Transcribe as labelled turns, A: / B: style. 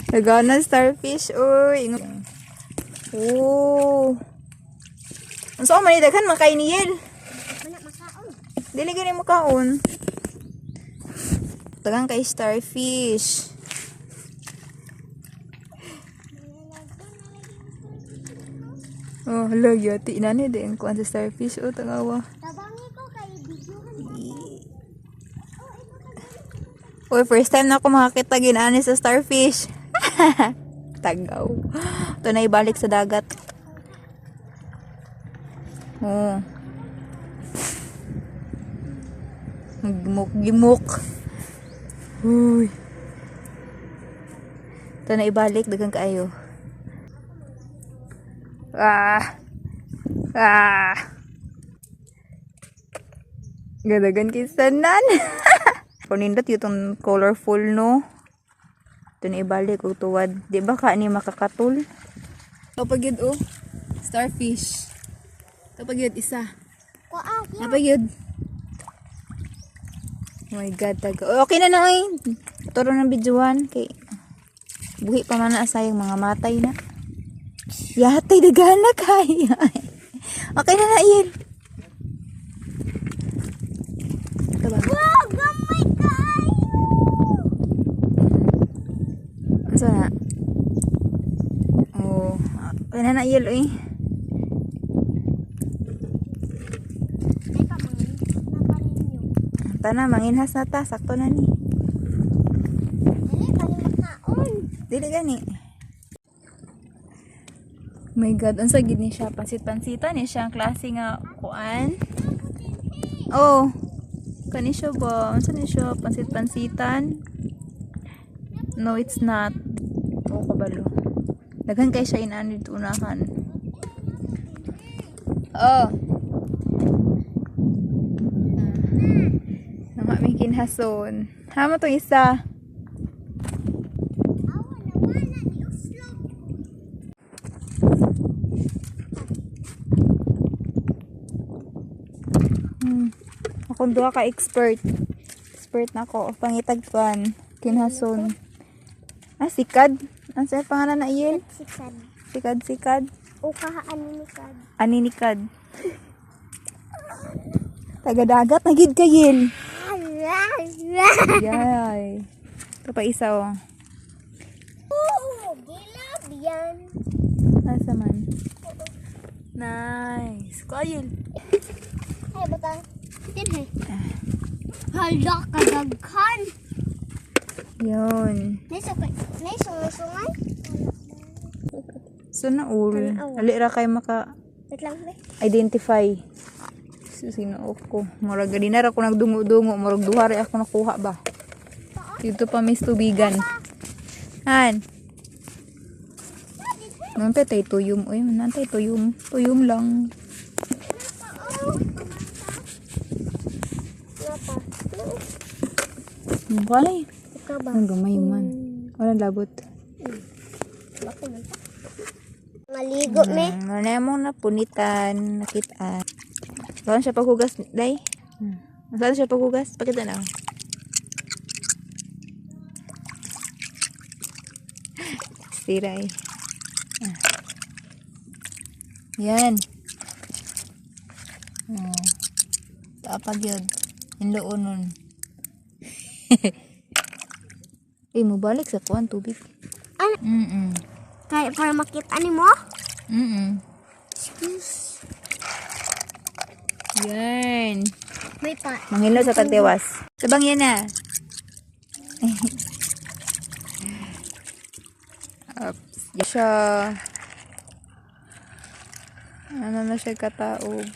A: Nagana starfish, uy. Oh. Ang saan man idaghan makay niyel. Dili gani mo kaon. Daghang kay starfish. Oh, hala yati inani din kuan sa starfish o tangawa.
B: Tabangi ko kay videohan.
A: Uy, first time na ako makakita ginani sa starfish. Tagaw. Ito na ibalik sa dagat. Oh. Gimok. Uy. Ito na ibalik. Dagang kaayo. Gadagan kisanan. Panindot yung colorful, no? Ito na ibalik o tuwad. Di ba ka ni makakatul? Kapag yun, oh. Starfish. Kapag yun, isa. Kapag yun. Oh my God, taga. Okay na na, eh. Turo ng videoan. Kay buhi pa man na sayang mga matay na. Yatay, dagana kaya. Okay na na, Ian.
B: Wow, gamay kayo!
A: Asa na? Oh. Okay na na, Ian, eh.
B: Ay, pamangin. Napaninyo.
A: Tana, manginhas na ta. Sakto na ni.
B: Dali, palimakaon.
A: Dili gani. My God, ang sagid ni siya. Pansit-pansitan ni siya. Ang klase nga kuan. Oh. Kani siya ba? Ano ni siya? Pansit-pansitan? No, it's not. Oo, kabalo. Daghan kay siya inanid unahan. Oh. Nga may kinhason. Hama to isa. Akong duha ka expert. Expert na ako. Pangitag pan. Kinhason. Sikad. Ang sa'yo pangalan na iyon?
B: Sikad.
A: Sikad.
B: O kaha animikad.
A: Aninikad. Taga-dagat. Nagid kayil. Yay. Ito pa isa oh.
B: Gilab yan.
A: Nasa man. Nice. Kayil.
B: Ay, butang. Din hala kadaghan.
A: Yun.
B: Naisungay.
A: So na ul. Alira kayo
B: Wait lang, be.
A: identify. Sino ko. Murag ganina ra ko nagdungo-dungo. Murag duha rin ako nakuha ba. Dito pa mis tubigan. Han. Nantay tayo tuyom. Uy, nantay tuyom. Tuyom lang. Wala ang gamay man. Walang labot.
B: Maligo, me.
A: Wala mo na punitan. Nakita. Saan siya paghugas, day? Saan siya paghugas? Pakita na. Siray. Yan. Tapag yun. Inloon nun. Mabalik sa kuwan tubig.
B: Ano? Kaya para makita ni mo?
A: Excuse. Yan.
B: May pa.
A: Mangilo sa tagtewas. Sabang yan na. Siya. Ano na siya kataog.